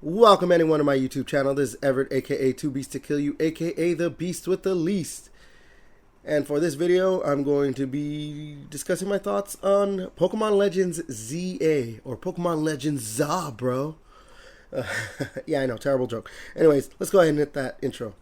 Welcome anyone to my YouTube channel. This is Everett, aka Two Beasts to Kill You, aka the Beast with the Least. And for this video, I'm going to be discussing my thoughts on Pokemon Legends ZA, or Pokemon Legends ZA, bro. Yeah, I know, terrible joke. Anyways, let's go ahead and hit that intro.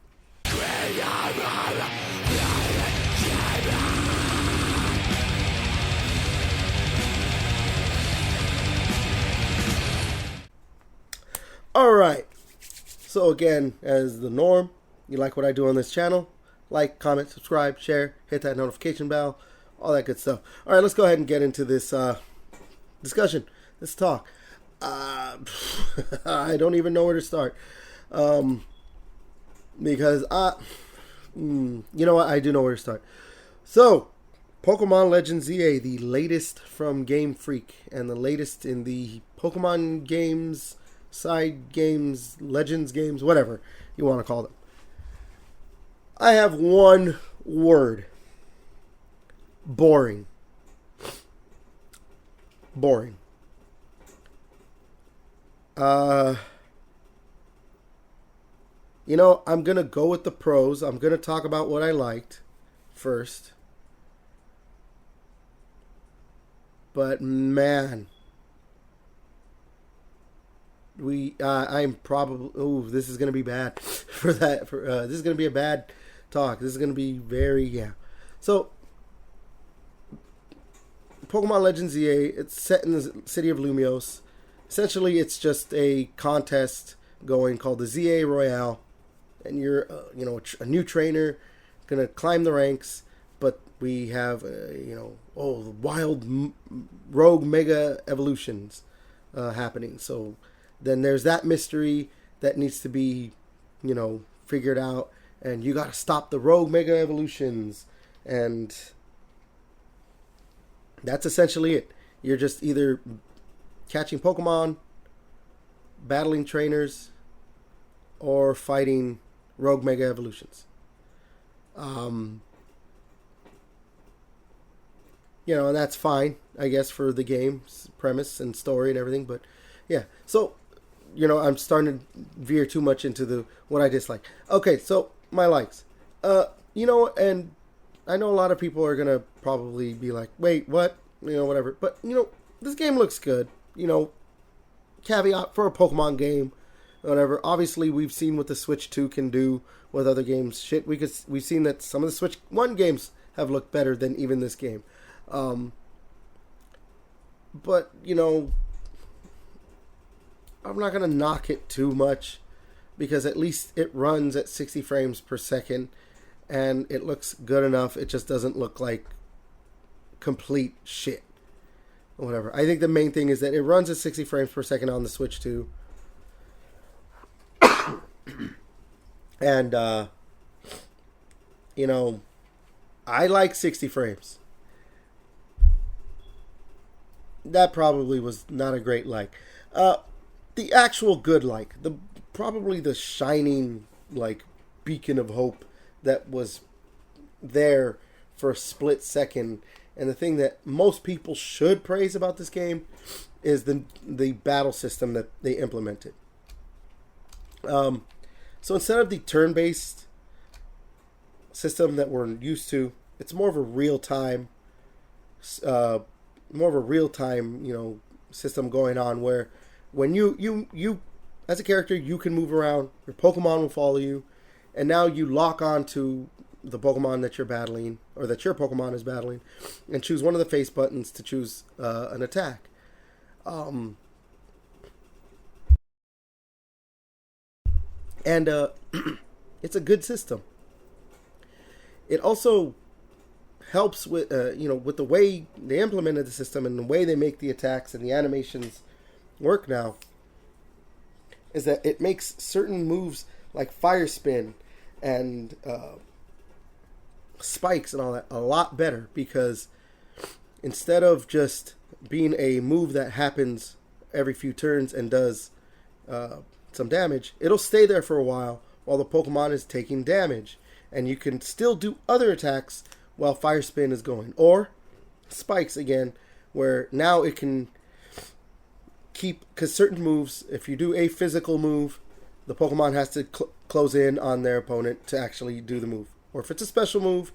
Alright, so again, as the norm, you like what I do on this channel, like, comment, subscribe, share, hit that notification bell, all that good stuff. Alright, let's go ahead and get into this discussion, this talk. I don't even know where to start, because, you know what, I do know where to start. So, Pokemon Legends ZA, the latest from Gamefreak, and the latest in the Pokemon games, side games, Legends games, whatever you want to call them. I have one word. Boring. Boring. You know, I'm going to go with the pros. I'm going to talk about what I liked first. But man, I'm probably, this is going to be bad for that. This is going to be a bad talk. This is going to be very, yeah. So, Pokemon Legends ZA, it's set in the city of Lumiose. Essentially, it's just a contest going called the ZA Royale. And you're, you know, a new trainer, going to climb the ranks. But we have, you know, wild rogue mega evolutions happening. So, then there's that mystery that needs to be, you know, figured out. And you got to stop the rogue mega evolutions. And that's essentially it. You're just either catching Pokemon, battling trainers, or fighting rogue mega evolutions. You know, and that's fine, I guess, for the game's premise and story and everything. But yeah, so, you know, I'm starting to veer too much into what I dislike. Okay, so my likes. You know, and I know a lot of people are gonna probably be like, wait, what? You know, whatever. But, you know, this game looks good. You know, caveat for a Pokemon game, whatever. Obviously, we've seen what the Switch 2 can do with other games. Shit, we've seen that some of the Switch 1 games have looked better than even this game. But, you know, I'm not going to knock it too much, because at least it runs at 60 frames per second and it looks good enough. It just doesn't look like complete shit or whatever. I think the main thing is that it runs at 60 frames per second on the Switch 2. And, you know, I like 60 frames. That probably was not a great like. The actual good like, probably the shining like beacon of hope that was there for a split second, and the thing that most people should praise about this game is the battle system that they implemented. So instead of the turn-based system that we're used to, it's more of a real-time, you know, system going on, where when you as a character, you can move around, your Pokemon will follow you, and now you lock on to the Pokemon that you're battling, or that your Pokemon is battling, and choose one of the face buttons to choose an attack. And it's a good system. It also helps with, you know, with the way they implemented the system and the way they make the attacks and the animations work now, is that it makes certain moves like Fire Spin and spikes and all that a lot better, because instead of just being a move that happens every few turns and does some damage, it'll stay there for a while the Pokemon is taking damage, and you can still do other attacks while Fire Spin is going, or spikes again, where now it can keep, because certain moves, if you do a physical move, the Pokemon has to close in on their opponent to actually do the move. Or if it's a special move,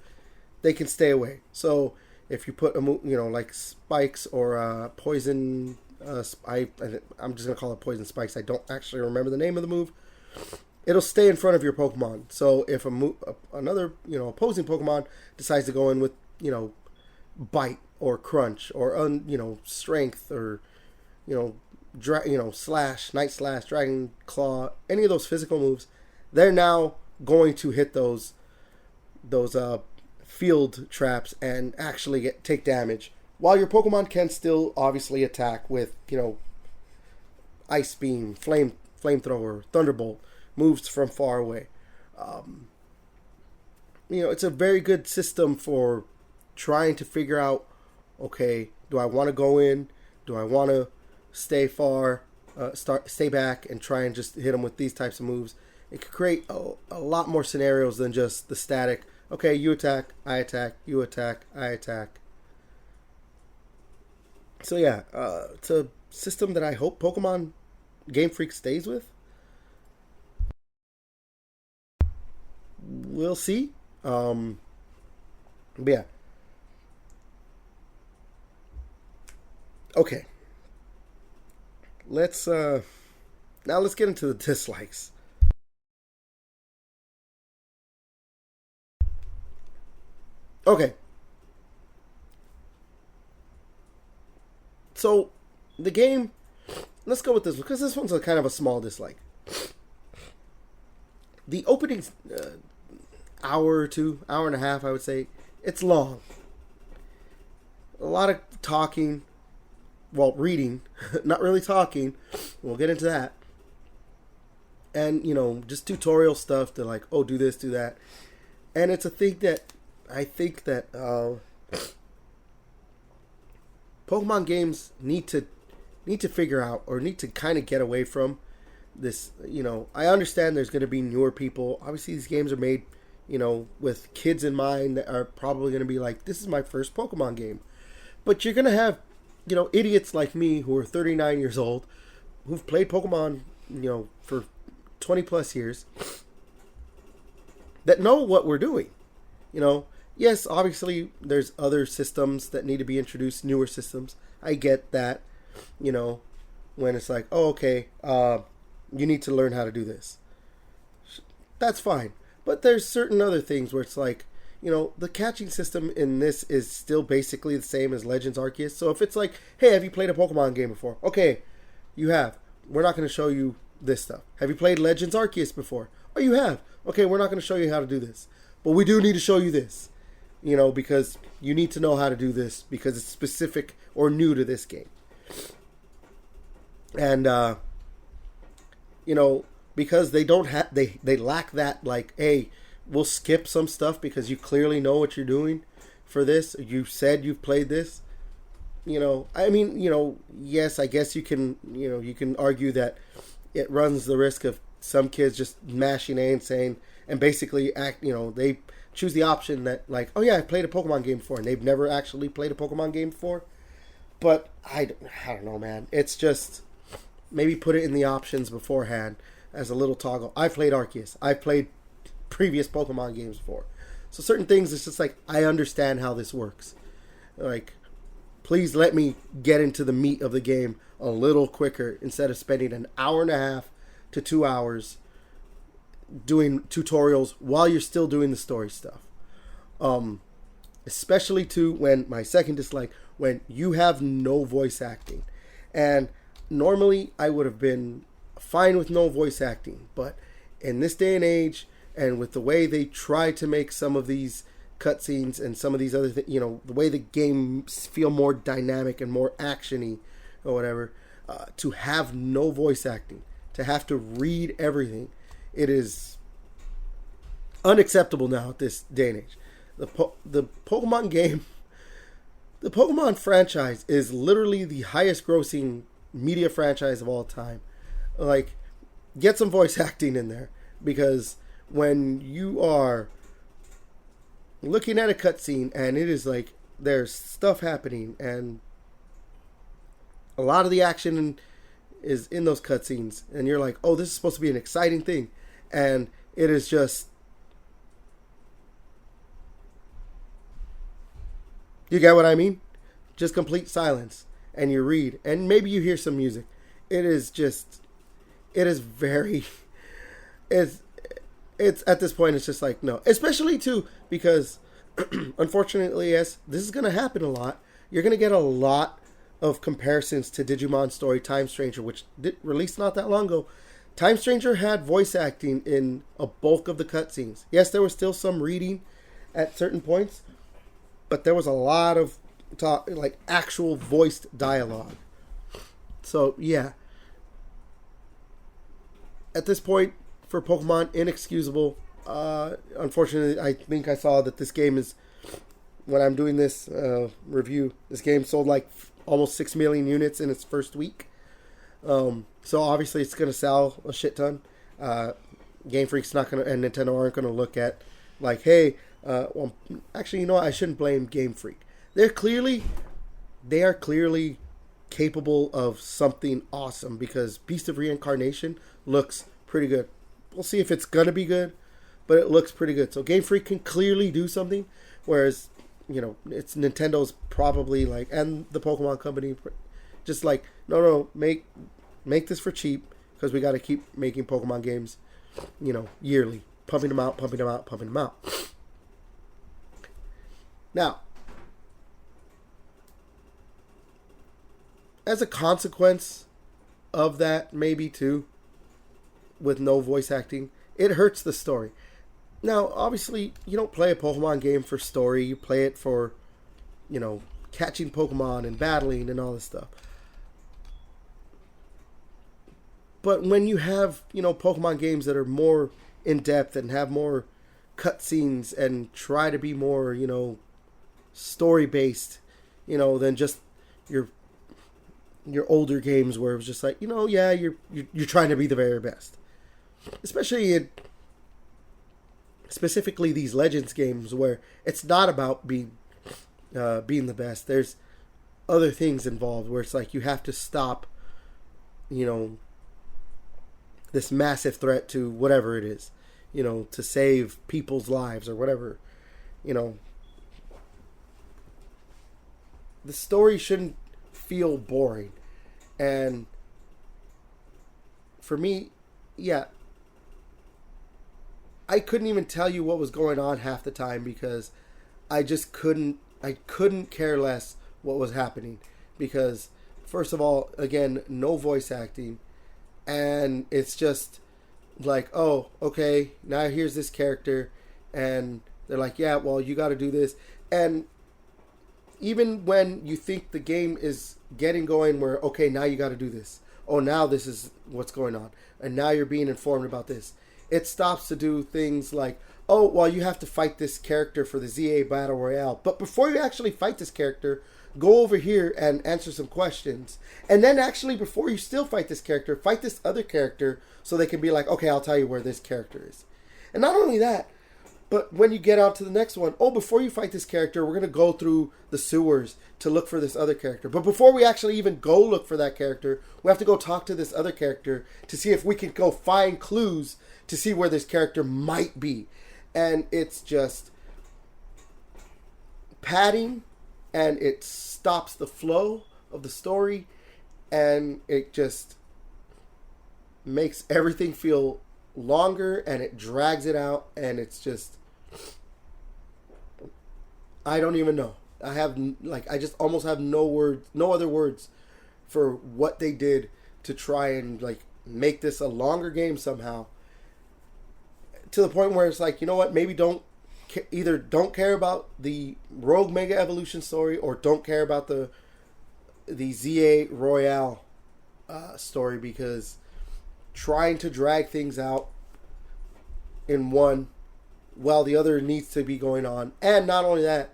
they can stay away. So if you put a move, like spikes or poison, I'm just gonna call it poison spikes. I don't actually remember the name of the move. It'll stay in front of your Pokemon. So if another opposing Pokemon decides to go in with bite or crunch or strength or slash, night slash, dragon claw, any of those physical moves, they're now going to hit those field traps and actually take damage. While your Pokemon can still obviously attack with Ice Beam, Flamethrower, Thunderbolt, moves from far away. It's a very good system for trying to figure out, okay, do I want to go in? Do I want to stay far, stay back and try and just hit them with these types of moves? It could create a lot more scenarios than just the static, okay, you attack, I attack, you attack, I attack. So yeah, it's a system that I hope Pokemon Gamefreak stays with. We'll see. But yeah. Okay. Let's get into the dislikes. Okay. So the game, let's go with this one because this one's a kind of a small dislike. The opening hour or two, hour and a half, I would say, it's long. A lot of talking, well, reading, not really talking. We'll get into that. And, just tutorial stuff to like, oh, do this, do that. And it's a thing that I think that Pokemon games need to figure out or need to kind of get away from this. I understand there's going to be newer people. Obviously, these games are made, with kids in mind that are probably going to be like, this is my first Pokemon game. But you're going to have, idiots like me who are 39 years old, who've played Pokemon, for 20 plus years, that know what we're doing. Yes, obviously there's other systems that need to be introduced, newer systems. I get that, when it's like, oh, okay, you need to learn how to do this. That's fine. But there's certain other things where it's like, the catching system in this is still basically the same as Legends Arceus. So if it's like, hey, have you played a Pokemon game before? Okay, you have. We're not going to show you this stuff. Have you played Legends Arceus before? Oh, you have. Okay, we're not going to show you how to do this. But we do need to show you this. Because you need to know how to do this because it's specific or new to this game. And, because they don't have, they lack that, like, hey, we'll skip some stuff because you clearly know what you're doing for this. You said you've played this. Yes, I guess you can argue that it runs the risk of some kids just mashing A and saying, and basically they choose the option that like, oh yeah, I played a Pokemon game before, and they've never actually played a Pokemon game before. But I don't know, man. It's just maybe put it in the options beforehand as a little toggle. I've played Arceus. I've played previous Pokemon games before. So certain things, it's just like, I understand how this works. Like, please let me get into the meat of the game a little quicker instead of spending an hour and a half to 2 hours doing tutorials while you're still doing the story stuff. Especially too when my second dislike, when you have no voice acting. And normally I would have been fine with no voice acting, but in this day and age, and with the way they try to make some of these cutscenes and some of these other things, the way the games feel more dynamic and more actiony or whatever, to have no voice acting, to have to read everything, it is unacceptable now at this day and age. The Pokemon game, the Pokemon franchise is literally the highest grossing media franchise of all time. Like, get some voice acting in there, because when you are looking at a cutscene and it is like there's stuff happening and a lot of the action is in those cutscenes, and you're like, oh, this is supposed to be an exciting thing, and it is just, you get what I mean? Just complete silence, and you read, and maybe you hear some music. It is just, it is very, it's it's at this point it's just like, no, especially too because unfortunately, yes, this is going to happen a lot. You're going to get a lot of comparisons to Digimon Story Time Stranger, which did released not that long ago. Time Stranger had voice acting in a bulk of the cutscenes. Yes, there was still some reading at certain points, but there was a lot of talk, like actual voiced dialogue. So yeah, at this point for Pokemon, inexcusable. Unfortunately, I think I saw that this game is, when I'm doing this review, this game sold like almost 6 million units in its first week. So obviously it's going to sell a shit ton. Gamefreak's not going to, and Nintendo aren't going to look at like, hey, well, actually, you know what? I shouldn't blame Game Freak. They are clearly capable of something awesome because Beast of Reincarnation looks pretty good. We'll see if it's going to be good, but it looks pretty good. So Game Freak can clearly do something, whereas, you know, it's Nintendo's probably like, and the Pokemon company, just like, no, make this for cheap because we got to keep making Pokemon games, you know, yearly, pumping them out. Now, as a consequence of that, maybe too, with no voice acting, it hurts the story. Now, obviously, you don't play a Pokemon game for story. You play it for, you know, catching Pokemon and battling and all this stuff. But when you have, you know, Pokemon games that are more in-depth and have more cutscenes and try to be more, you know, story-based, you know, than just your older games where it was just like, you know, yeah, you're trying to be the very best. Especially in specifically these Legends games where it's not about being the best. There's other things involved where it's like you have to stop, you know, this massive threat to whatever it is, you know, to save people's lives or whatever, you know. The story shouldn't feel boring. And for me, yeah, I couldn't even tell you what was going on half the time because I couldn't care less what was happening because, first of all, again, no voice acting, and it's just like, oh, okay, now here's this character, and they're like, yeah, well, you got to do this, and even when you think the game is getting going where, okay, now you got to do this, oh, now this is what's going on, and now you're being informed about this, it stops to do things like, oh, well, you have to fight this character for the ZA Battle Royale. But before you actually fight this character, go over here and answer some questions. And then actually, before you still fight this character, fight this other character so they can be like, okay, I'll tell you where this character is. And not only that, but when you get out to the next one, oh, before you fight this character, we're going to go through the sewers to look for this other character. But before we actually even go look for that character, we have to go talk to this other character to see if we can go find clues to see where this character might be. And it's just padding, and it stops the flow of the story, and it just makes everything feel longer, and it drags it out, and it's just, I don't even know. I just almost have no other words for what they did to try and like make this a longer game somehow. To the point where it's like, you know what, maybe either don't care about the Rogue Mega Evolution story or don't care about the ZA Royale story, because trying to drag things out in one while the other needs to be going on, and not only that,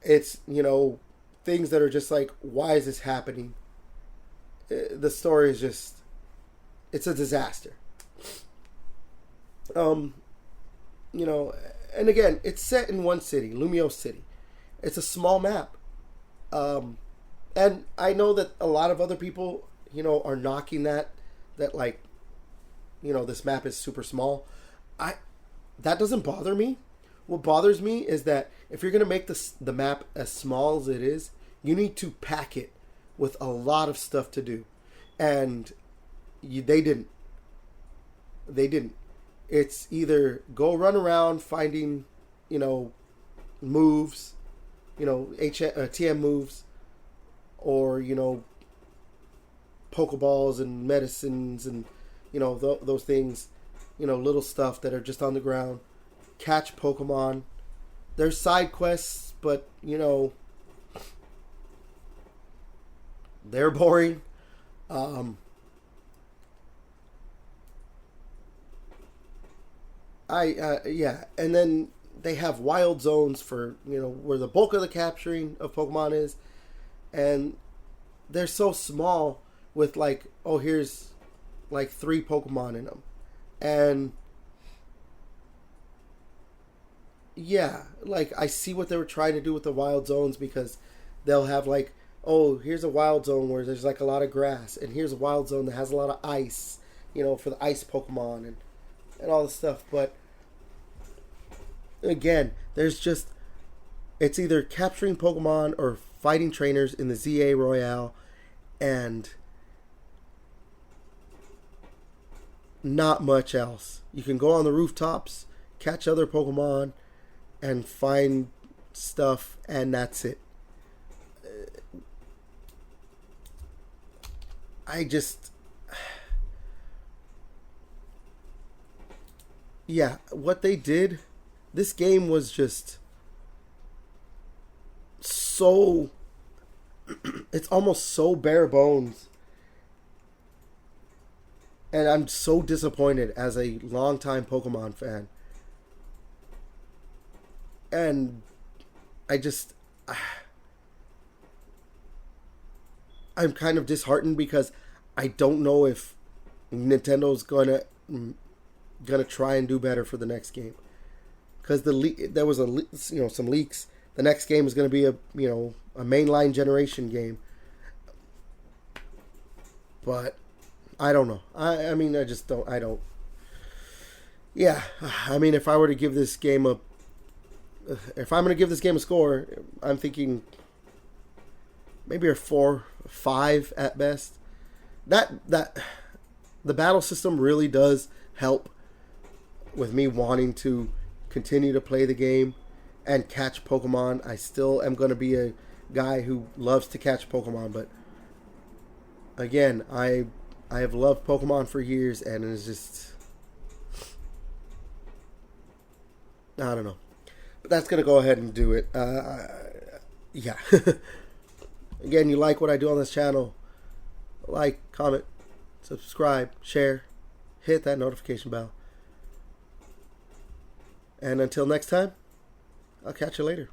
it's, you know, things that are just like, why is this happening? The story is just, it's a disaster. You know, and again, it's set in one city, Lumio City. It's a small map. And I know that a lot of other people, are knocking that like, this map is super small. I That doesn't bother me. What bothers me is that if you're gonna make the map as small as it is, you need to pack it with a lot of stuff to do, and they didn't. They didn't. It's either go run around finding, moves, TM moves, or Pokeballs and medicines and those things, little stuff that are just on the ground. Catch Pokemon. There's side quests, but they're boring. Yeah, and then they have wild zones for where the bulk of the capturing of Pokemon is, and they're so small with like, oh, here's like 3 Pokemon in them, and yeah, like I see what they were trying to do with the wild zones, because they'll have like, oh, here's a wild zone where there's like a lot of grass, and here's a wild zone that has a lot of ice, for the ice Pokemon and all this stuff. But again, it's either capturing Pokemon or fighting trainers in the ZA Royale, and not much else. You can go on the rooftops, catch other Pokemon, and find stuff, and that's it. Yeah, what they did, this game was just so, it's almost so bare bones. And I'm so disappointed as a longtime Pokemon fan. And I'm kind of disheartened, because I don't know if Nintendo's gonna try and do better for the next game. Because there was some leaks. The next game is going to be a mainline generation game. But I don't know. I mean, I just don't. I don't. Yeah, I mean, if I were to give this game if I'm going to give this game a score, I'm thinking maybe a 4, 5 at best. That the battle system really does help with me wanting to continue to play the game and catch Pokemon. I still am going to be a guy who loves to catch Pokemon, but again, I have loved Pokemon for years, and it's just, I don't know. But that's going to go ahead and do it. Yeah. Again, you like what I do on this channel, like, comment, subscribe, share, hit that notification bell. And until next time, I'll catch you later.